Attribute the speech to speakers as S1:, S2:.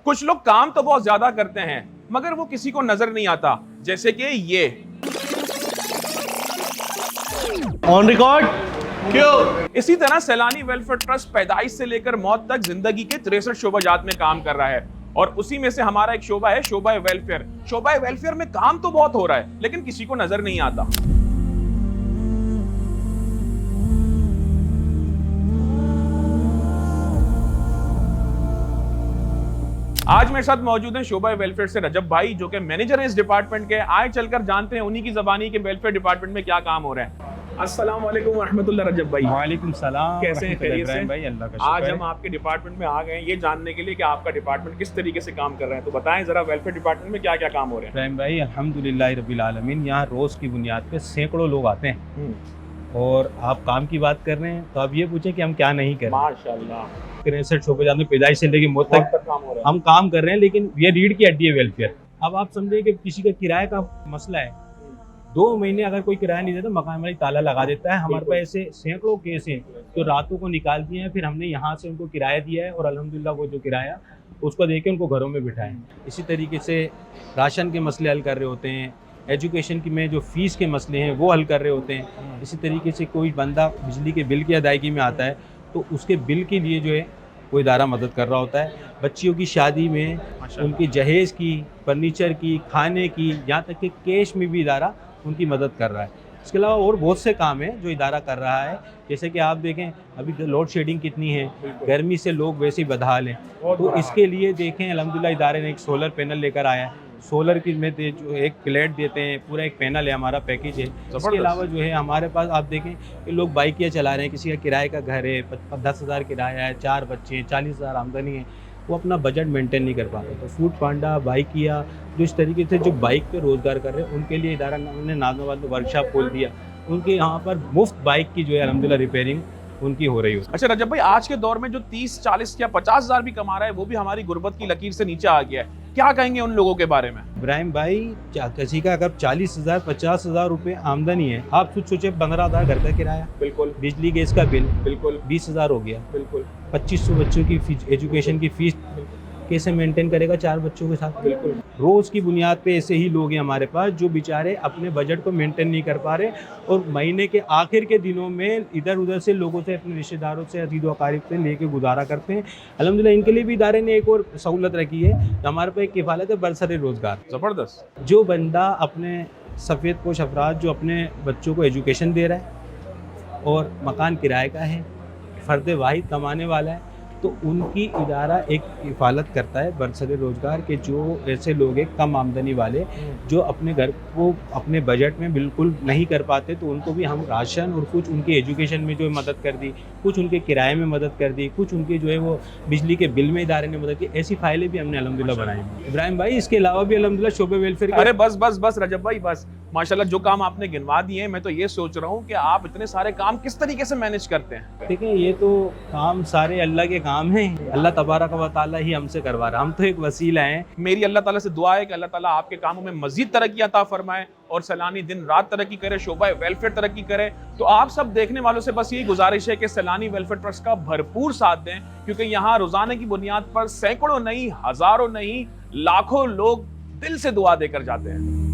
S1: कुछ लोग काम तो बहुत ज्यादा करते हैं मगर वो किसी को नजर नहीं आता, जैसे कि ये।
S2: ऑन रिकॉर्ड क्यों?
S1: इसी तरह सैलानी वेलफेयर ट्रस्ट पैदाइश से लेकर मौत तक जिंदगी के 63 शोबाजात में काम कर रहा है और उसी में से हमारा एक शोबा है शोबा वेलफेयर। शोबा वेलफेयर में काम तो बहुत हो रहा है लेकिन किसी को नजर नहीं आता। आज मेरे साथ मौजूद हैं शोबा वेलफेयर से रजब भाई, जो कि मैनेजर हैं इस डिपार्टमेंट के। आए चलकर जानते हैं उन्हीं की ज़बानी के वेलफेयर डिपार्टमेंट में क्या काम हो रहा है। अस्सलाम वालेकुम रहमतुल्लाह रजब भाई।
S2: वालेकुम सलाम।
S1: कैसे हैं? खैरियत से
S2: भाई, अल्लाह का शुक्र
S1: आज
S2: है।
S1: हम आपके डिपार्टमेंट में आ गए हैं ये जानने के लिए कि आपका डिपार्टमेंट किस तरीके से काम कर रहे हैं, तो बताएं जरा वेलफेयर डिपार्टमेंट में क्या क्या काम हो रहे हैं।
S2: इब्राहिम भाई, अल्हम्दुलिल्लाह रब्बिल आलमीन, यहाँ रोज़ की बुनियाद पे सैकड़ों लोग आते हैं और आप काम की बात कर रहे हैं तो आप ये पूछें कि हम क्या नहीं कर रहे हैं।
S1: माशाल्लाह
S2: 63 शोबेजात में पैदाइश से लेकर मौत तक
S1: काम हो रहा है।
S2: हम काम कर रहे हैं, लेकिन ये रीढ़ की हड्डी है वेलफेयर। अब आप समझिए कि किसी का किराए का मसला है, 2 महीने अगर कोई किराया नहीं देता मकान वाली ताला लगा देता है। हमारे पास ऐसे सैकड़ों केस हैं जो रातों को निकाल दिए हैं, फिर हमने यहाँ से उनको किराया दिया है और अल्हम्दुलिल्लाह वो जो किराया उसको दे के उनको घरों में बिठाएं। इसी तरीके से राशन के मसले हल कर रहे होते हैं, एजुकेशन की में जो फ़ीस के मसले हैं वो हल कर रहे होते हैं। इसी तरीके से कोई बंदा बिजली के बिल की अदायगी में आता है तो उसके बिल के लिए जो है वो इदारा मदद कर रहा होता है। बच्चियों की शादी में उनकी जहेज़ की, फर्नीचर की, खाने की, यहाँ तक कि कैश में भी इदारा उनकी मदद कर रहा है। इसके अलावा और बहुत से काम हैं जो इदारा कर रहा है, जैसे कि आप देखें अभी लोड शेडिंग कितनी है, गर्मी से लोग वैसे ही बदहाल हैं, तो इसके लिए देखें अल्हम्दुलिल्लाह इदारे ने एक सोलर पैनल लेकर आया है। सोलर की में जो एक प्लेट देते हैं, पूरा एक पैनल है, हमारा पैकेज है। इसके अलावा जो है हमारे पास आप देखें कि लोग बाइकियाँ चला रहे हैं, किसी का किराए का घर है, 10,000 किराया है, 4 बच्चे हैं, 40,000 आमदनी है, वो अपना बजट मेंटेन नहीं कर पा रहे। तो फूड पांडा, बाइकिया, जो इस तरीके से जो बाइक पे रोज़गार कर रहे हैं उनके लिए इदारा ने नाज़माबाद में वर्कशॉप खोल दिया। उनके यहाँ पर मुफ्त बाइक की जो है अल्हम्दुलिल्लाह रिपेयरिंग उनकी हो रही है।
S1: अच्छा रजब भाई, आज के दौर में जो 30, 40 या 50,000 भी कमा रहा है वो भी हमारी गुर्बत की लकीर से नीचे आ गया है, क्या कहेंगे उन लोगों के बारे में?
S2: इब्राहिम भाई, किसी का अगर 40,000 50,000 रुपये आमदनी है, आप खुद सोचे 15,000 घर का किराया,
S1: बिल्कुल,
S2: बिजली गैस का बिल,
S1: बिल्कुल
S2: 20,000 हो गया,
S1: बिल्कुल
S2: 2500 बच्चों की एजुकेशन की फीस कैसे मेंटेन करेगा 4 बच्चों के साथ?
S1: बिल्कुल।
S2: रोज़ की बुनियाद पे ऐसे ही लोग हैं हमारे पास जो बेचारे अपने बजट को मेंटेन नहीं कर पा रहे और महीने के आखिर के दिनों में इधर उधर से लोगों से, अपने रिश्तेदारों से, अजीज़ व अकारीब से लेके गुजारा करते हैं। अल्हम्दुलिल्लाह इनके लिए भी इदारे ने एक और सहूलत रखी है, हमारे पास एक किफ़ालत है बरसरे रोज़गार।
S1: ज़बरदस्त।
S2: जो बंदा अपने सफ़ेद पोश अफराद जो अपने बच्चों को एजुकेशन दे रहा है और मकान किराए का है, फ़र्द वाहिद कमाने वाला है, तो उनकी इदारा एक किफ़ालत करता है बरसरे रोज़गार के जो ऐसे लोग हैं कम आमदनी वाले जो अपने घर को अपने बजट में बिल्कुल नहीं कर पाते, तो उनको भी हम राशन और कुछ उनके एजुकेशन में जो मदद कर दी, कुछ उनके किराए में मदद कर दी, कुछ उनके जो है वो बिजली के बिल में इदारे ने मदद की। ऐसी फाइलें भी हमने अल्हम्दुलिल्लाह बनाई। इब्राहिम भाई, इसके अलावा भी अल्हम्दुलिल्लाह शोबे वेलफेयर।
S1: अरे बस बस बस रजब भाई बस, माशाल्लाह जो काम आपने गिनवा दिए हैं, मैं तो ये सोच रहा हूँ कि आप इतने सारे काम किस तरीके से मैनेज करते हैं।
S2: देखिए, ये तो काम सारे अल्लाह के काम हैं, अल्लाह तबारक व तआला ही हमसे करवा रहा, हम तो एक वसीला हैं।
S1: मेरी अल्लाह ताला से दुआ है कि अल्लाह ताला आपके कामों में मजीद तरक्की अता फरमाए और सैलानी दिन रात तरक्की करे, शोबा वेलफेयर तरक्की करे। तो आप सब देखने वालों से बस यही गुजारिश है कि सैलानी वेलफेयर ट्रस्ट का भरपूर साथ दें, क्योंकि यहाँ रोजाना की बुनियाद पर सैकड़ों नहीं, हजारों नहीं, लाखों लोग दिल से दुआ देकर जाते हैं।